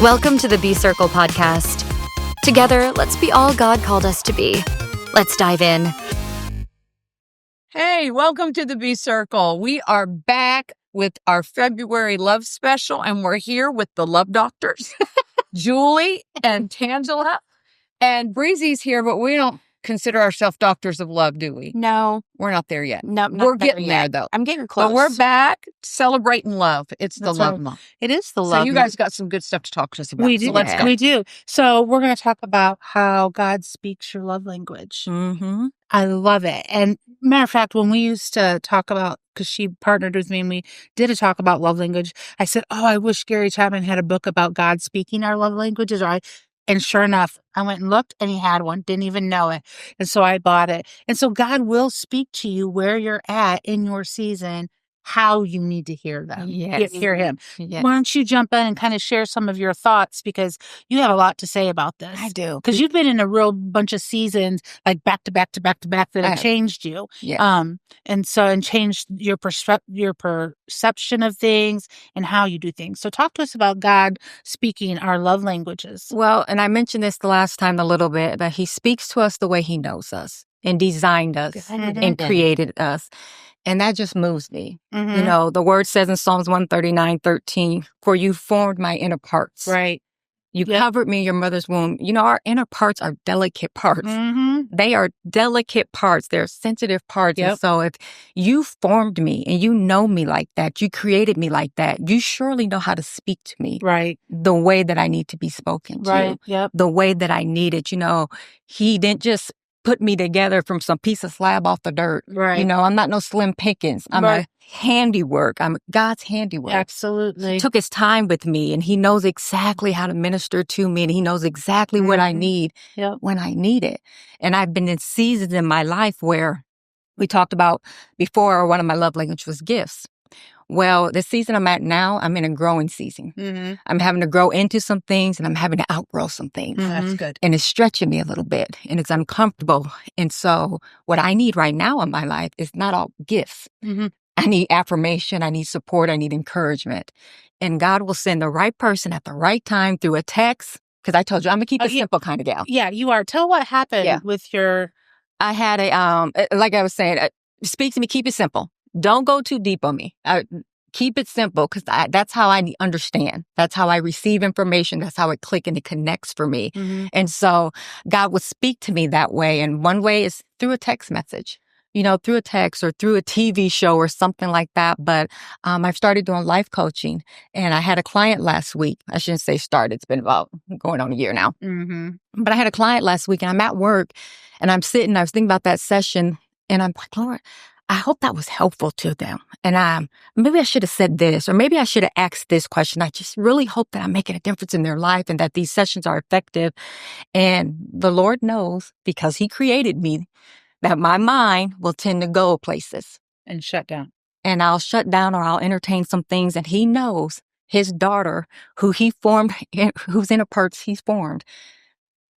Welcome to the Be Circle podcast. Together, let's be all God called us to be. Let's dive in. Hey, welcome to the Be Circle. We are back with our February love special, and we're here with the love doctors, Julie and Tangela. And Breezy's here, but we don't consider ourselves doctors of love, do we? No. We're not there yet. No, we're getting there, though. I'm getting close. But we're back celebrating love. It's the love month. It is the So love you month. guys got some good stuff to talk to us about. We do. So let's go. We do. So we're going to talk about how God speaks your love language. Mm-hmm. I love it. And matter of fact, when we used to talk about, because she partnered with me and we did a talk about love language, I said, oh, I wish Gary Chapman had a book about God speaking our love languages. And sure enough, I went and looked and he had one, didn't even know it. And so I bought it. And so God will speak to you where you're at in your season, how you need to hear them. Yes. Hear him. Yes. Why don't you jump in and kind of share some of your thoughts, because you have a lot to say about this. I do. Because you've been in a real bunch of seasons, like back to back to back to back, that have changed you. Yeah. And changed your perception of things and how you do things. So talk to us about God speaking our love languages. Well, and I mentioned this the last time a little bit, that he speaks to us the way he knows us and designed us and created us. And that just moves me. Mm-hmm. You know, the word says in Psalms 139:13, for you formed my inner parts. Right. You covered me in your mother's womb. You know, our inner parts are delicate parts. Mm-hmm. They are delicate parts. They're sensitive parts. Yep. And so if you formed me and you know me like that, you created me like that, you surely know how to speak to me. Right. The way that I need to be spoken to. Right. Yep. The way that I need it. You know, he didn't just put me together from some piece of slab off the dirt. Right. You know, I'm not no Slim Pickens. I'm a handiwork. I'm God's handiwork. Absolutely. He took his time with me and he knows exactly how to minister to me and he knows exactly what I need when I need it. And I've been in seasons in my life where we talked about before, one of my love languages was gifts. Well, the season I'm at now, I'm in a growing season. Mm-hmm. I'm having to grow into some things and I'm having to outgrow some things. Mm-hmm. That's good. And it's stretching me a little bit and it's uncomfortable. And so what I need right now in my life is not all gifts. Mm-hmm. I need affirmation. I need support. I need encouragement. And God will send the right person at the right time through a text. Because I told you, I'm going to keep it simple kind of gal. Yeah, you are. Tell what happened with your... I had like I was saying, speak to me, keep it simple. Don't go too deep on me. Keep it simple because that's how I understand. That's how I receive information. That's how it clicks and it connects for me. Mm-hmm. And so God would speak to me that way. And one way is through a text message, you know, through a text or through a TV show or something like that. But I've started doing life coaching and I had a client last week. I shouldn't say started. It's been about going on a year now. Mm-hmm. But I had a client last week and I'm at work and I was thinking about that session and I'm like, Lord, I hope that was helpful to them. And maybe I should have said this, or maybe I should have asked this question. I just really hope that I'm making a difference in their life and that these sessions are effective. And the Lord knows, because he created me, that my mind will tend to go places. And shut down. And I'll shut down or I'll entertain some things. And he knows his daughter, who he formed, whose inner parts he's formed.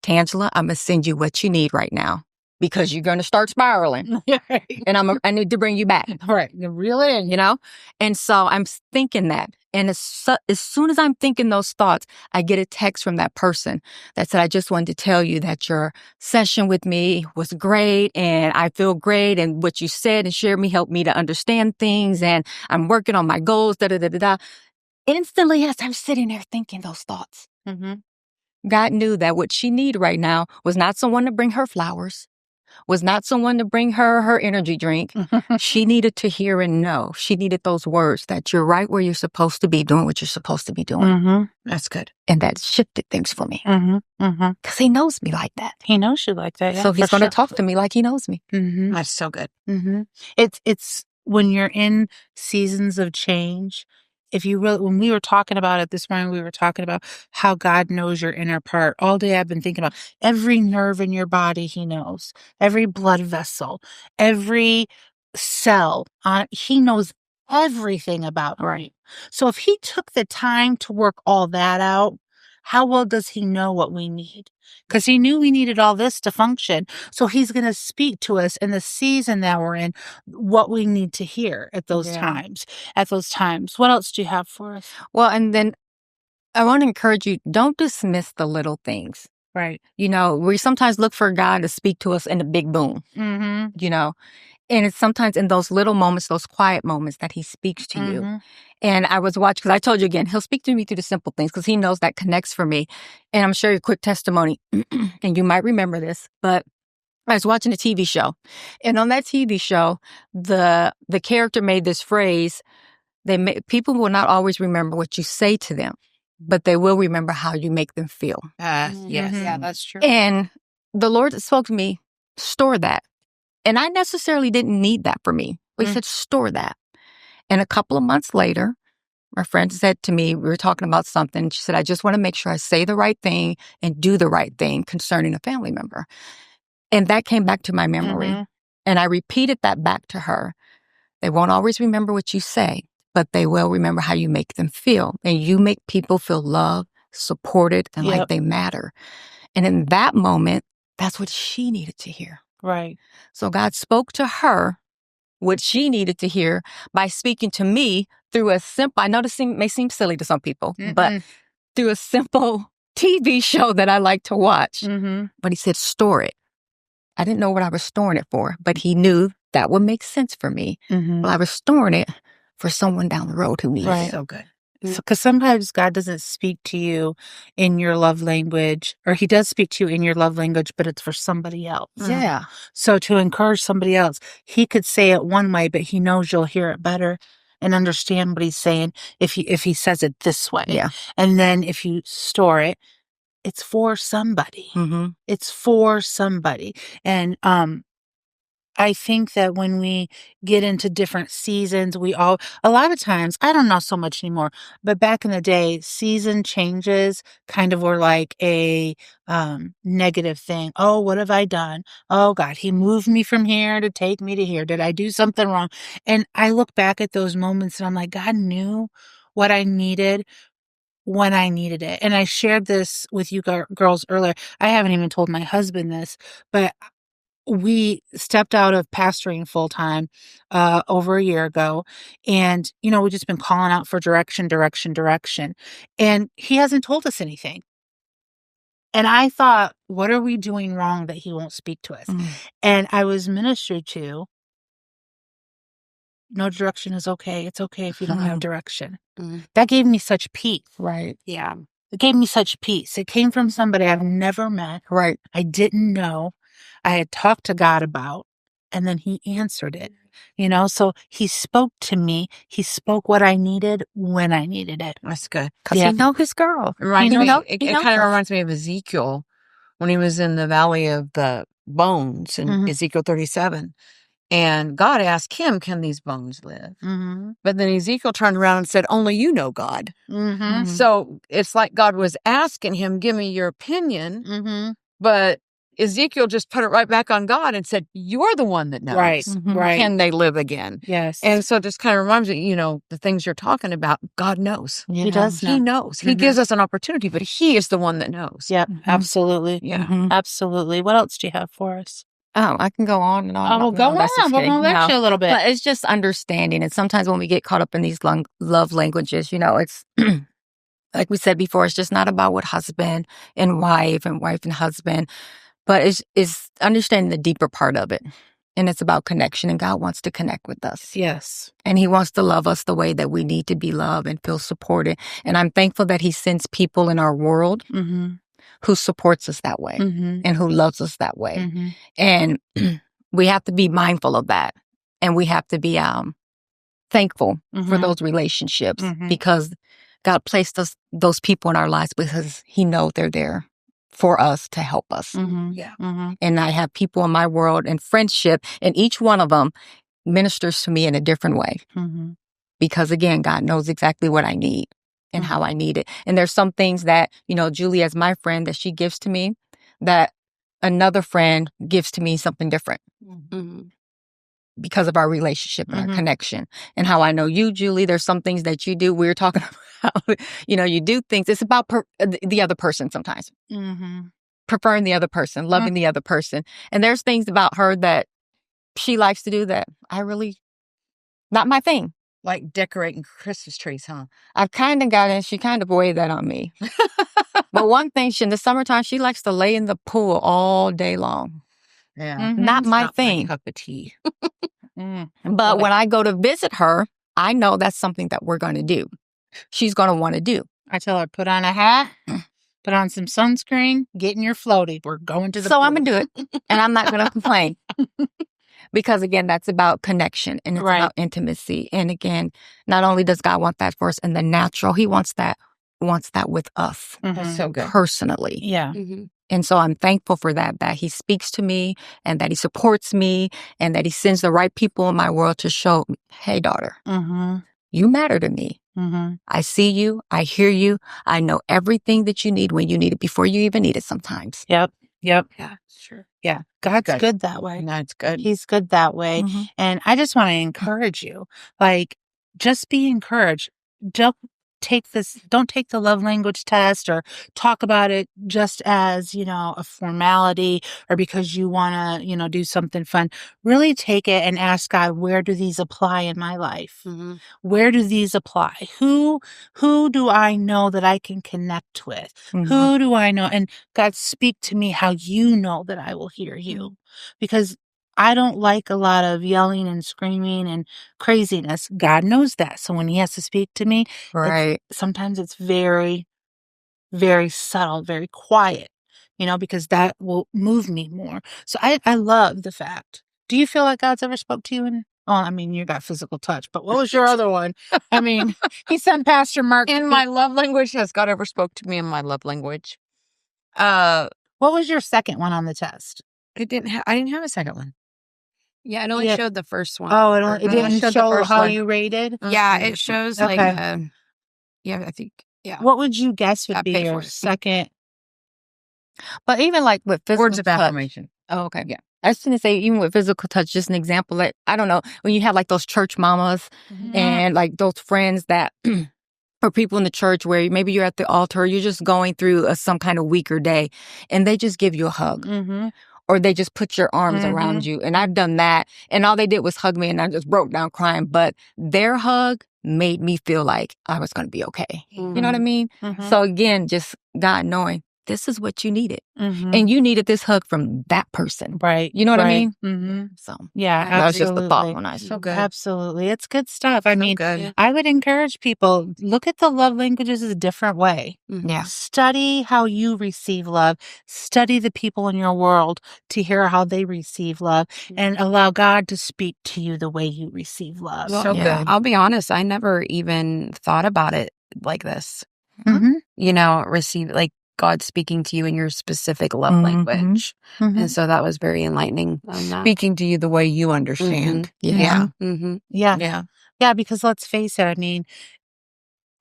Tangela, I'm going to send you what you need right now. Because you're going to start spiraling. And I need to bring you back. Right. Reel it in. You know? And so I'm thinking that. And as soon as I'm thinking those thoughts, I get a text from that person that said, I just wanted to tell you that your session with me was great and I feel great. And what you said and shared me helped me to understand things. And I'm working on my goals, da-da-da-da-da. Instantly, as I'm sitting there thinking those thoughts, God knew that what she needed right now was not someone to bring her flowers. Was not someone to bring her energy drink. She needed to hear and know. She needed those words that you're right where you're supposed to be, doing what you're supposed to be doing. Mm-hmm. That's good. And that shifted things for me. Because he knows me like that. He knows you like that. Yeah, so he's going to talk to me like he knows me. Mm-hmm. That's so good. Mm-hmm. It's when you're in seasons of change. When we were talking about it this morning, we were talking about how God knows your inner part. All day I've been thinking about every nerve in your body he knows, every blood vessel, every cell. He knows everything about. Right. So if he took the time to work all that out, how well does he know what we need? Because he knew we needed all this to function. So he's going to speak to us in the season that we're in, what we need to hear at those times. What else do you have for us? Well, and then I want to encourage you, don't dismiss the little things. Right. You know, we sometimes look for God to speak to us in a big boom, you know, and it's sometimes in those little moments, those quiet moments that he speaks to you. And I was watching, because I told you again, he'll speak to me through the simple things because he knows that connects for me. And I'm sure a quick testimony, and you might remember this, but I was watching a TV show. And on that TV show, the character made this phrase, people will not always remember what you say to them, but they will remember how you make them feel. Yes. Yeah, that's true. And the Lord spoke to me, store that. And I necessarily didn't need that for me. But he said, store that. And a couple of months later, my friend said to me, we were talking about something. She said, I just want to make sure I say the right thing and do the right thing concerning a family member. And that came back to my memory. And I repeated that back to her. They won't always remember what you say, but they will remember how you make them feel. And you make people feel loved, supported, and like they matter. And in that moment, that's what she needed to hear. Right. So God spoke to her what she needed to hear by speaking to me through a simple, I know this may seem silly to some people, but through a simple TV show that I like to watch. But he said, store it. I didn't know what I was storing it for, but he knew that would make sense for me. Well, I was storing it for someone down the road who needs it. So good. Because sometimes God doesn't speak to you in your love language, or he does speak to you in your love language, but it's for somebody else. Yeah. So to encourage somebody else, he could say it one way, but he knows you'll hear it better and understand what he's saying if he says it this way. Yeah. And then if you store it, it's for somebody. It's for somebody. And I think that when we get into different seasons, a lot of times, I don't know so much anymore, but back in the day, season changes kind of were like a negative thing. Oh, what have I done? Oh God, he moved me from here to take me to here. Did I do something wrong? And I look back at those moments and I'm like, God knew what I needed when I needed it. And I shared this with you girls earlier. I haven't even told my husband this, but we stepped out of pastoring full time over a year ago. And, we've just been calling out for direction. And he hasn't told us anything. And I thought, what are we doing wrong that he won't speak to us? And I was ministered to, no direction is okay. It's okay if you don't have direction. That gave me such peace. Right. Yeah. It gave me such peace. It came from somebody I've never met. Right. I didn't know. I had talked to God about, and then he answered it, so he spoke to me. He spoke what I needed when I needed it. That's good. Because he know his girl. It kind of reminds me of Ezekiel when he was in the Valley of the Bones in Ezekiel 37. And God asked him, can these bones live? But then Ezekiel turned around and said, only you know God. So it's like God was asking him, give me your opinion. But Ezekiel just put it right back on God and said, you're the one that knows. Right. Can they live again? Yes. And so it just kind of reminds me, the things you're talking about, God knows. He does know. He knows. He gives us an opportunity, but he is the one that knows. Yep, absolutely. Yeah. Absolutely. What else do you have for us? Oh, I can go on and on. Oh, go on. We're going to let you a little bit. But it's just understanding. And sometimes when we get caught up in these love languages, it's like we said before, it's just not about what husband and wife and husband, but it's understanding the deeper part of it. And it's about connection. And God wants to connect with us. Yes. And he wants to love us the way that we need to be loved and feel supported. And I'm thankful that he sends people in our world who supports us that way and who loves us that way. And we have to be mindful of that. And we have to be thankful for those relationships because God placed those people in our lives because he knows they're there for us to help us. And I have people in my world and friendship, and each one of them ministers to me in a different way. Because again, God knows exactly what I need and how I need it. And there's some things that, Julie, as my friend, that she gives to me, that another friend gives to me something different. Because of our relationship and our connection. And how I know you, Julie, there's some things that you do. We were talking about, you do things. It's about the other person sometimes. Preferring the other person, loving the other person. And there's things about her that she likes to do that I really, not my thing. like decorating Christmas trees, huh? I've kind of got it. She kind of weighed that on me. But one thing, in the summertime, she likes to lay in the pool all day long. Yeah. Mhm. Not It's my not thing. cup of tea. But when I go to visit her, I know that's something that we're going to do. She's going to want to do. I tell her, put on a hat, put on some sunscreen, get in your floaty. We're going to the So pool. I'm going to do it. And I'm not going to complain. Because again, that's about connection and it's Right. about intimacy. And again, not only does God want that for us in the natural, he wants that with us Mhm. That's so good. personally. Yeah. And so I'm thankful for that he speaks to me and that he supports me and that he sends the right people in my world to show me, hey, daughter, Mm-hmm. you matter to me. Mm-hmm. I see you. I hear you. I know everything that you need when you need it before you even need it sometimes. Yep. Yeah, sure. Yeah. God's Good. good that way. No, it's good. He's good that way. Mhm. And I just want to encourage you. Like, just be encouraged. Don't take the love language test or talk about it just as, a formality or because you want to, do something fun. Really take it and ask God, where do these apply in my life? Where do these apply? Who do I know that I can connect with? Mhm. Who do I know? And God, speak to me how you know that I will hear you. Because I don't like a lot of yelling and screaming and craziness. God knows that. So when he has to speak to me, Right. sometimes it's very, very subtle, very quiet, because that will move me more. So I love the fact. Do you feel like God's ever spoke to you you got physical touch, but what was your other one? He sent Pastor Mark In my love language, has God ever spoke to me in my love language? What was your second one on the test? I didn't have a second one. Yeah, it only Yeah. showed the first one. Oh, Mm-hmm. it didn't showed the show first how one. you rated? Yeah, it shows like, Okay. I think, yeah. What would you guess would Got be paid your for it. second? But even like with physical Words of touch. affirmation. Oh, okay. Yeah. I was going to say, even with physical touch, just an example, like, I don't know, when you have like those church mamas and like those friends that, or people in the church where maybe you're at the altar, you're just going through some kind of weaker day and they just give you a hug. Mm-hmm. Or they just put your arms around you. And I've done that. And all they did was hug me and I just broke down crying. But their hug made me feel like I was going to be okay. You know what I mean? Mhm. So again, just God knowing this is what you needed. Mm-hmm. And you needed this hug from that person. Right. You know what I mean? Mm-hmm. So Yeah, that was just absolutely. the thought when I saw So good. Absolutely. It's good stuff. Good. I would encourage people, look at the love languages a different way. Yeah. Study how you receive love. Study the people in your world to hear how they receive love and allow God to speak to you the way you receive love. Well, So Yeah. good. I'll be honest, I never even thought about it like this. Mm-hmm. Receive like God speaking to you in your specific love Mhm. language. Mm-hmm. And so that was very enlightening on that. Speaking to you the way you understand. Yeah. Mm-hmm. Yeah. Yeah. Yeah, because let's face it,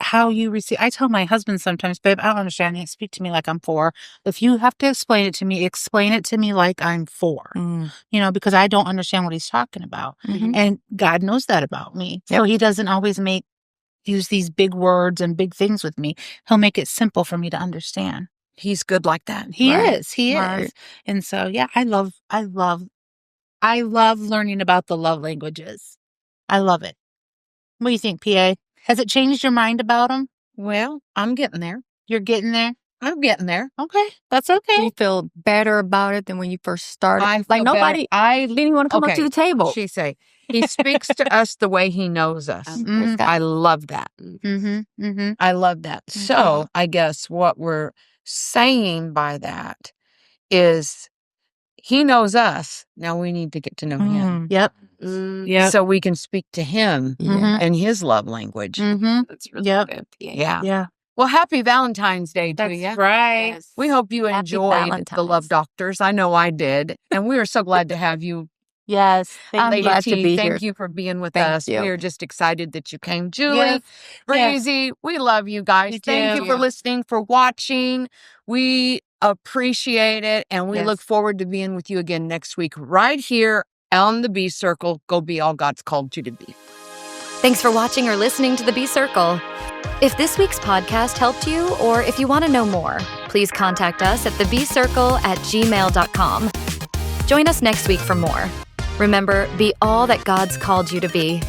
how you receive. I tell my husband sometimes, babe, I don't understand it. Speak to me like I'm 4. If you have to explain it to me like I'm 4. Because I don't understand what he's talking about. Mhm. And God knows that about me. So he doesn't always use these big words and big things with me. He'll make it simple for me to understand. He's good like that. He Right. is. Right. And so, yeah, I love learning about the love languages. I love it. What do you think, PA? Has it changed your mind about them? Well, I'm getting there. You're getting there? I'm getting there. Okay. That's Do okay. you feel better about it than when you first started? I Like feel nobody, better. didn't even want to come up Okay. to the table. She say, he speaks to us the way he knows us. Mhm. I love that. Mm-hmm. Mm-hmm. I love that. So I guess what we're saying by that is he knows us. Now we need to get to know him. Mhm. Yep. Mm, Yep. So we can speak to him Yeah. in his love language. Mm-hmm. that's really Yep. good. Yeah. Yeah. Well, happy Valentine's Day to That's you. right. Yes. We hope you Happy enjoyed the Love Valentine's. Doctors. I know I did. And we are so glad to have you, Yes. I'm Lady glad to T. be Thank here. you for being with Thank us. you. We are just excited that you came. Julie, Yes. Breezy, we love you guys. We Thank do. you for listening, for watching. We appreciate it. And we Yes. look forward to being with you again next week, right here on the B Circle. Go be all God's called you to be. Thanks for watching or listening to the B Circle. If this week's podcast helped you, or if you want to know more, please contact us at thebcircle@gmail.com. Join us next week for more. Remember, be all that God's called you to be.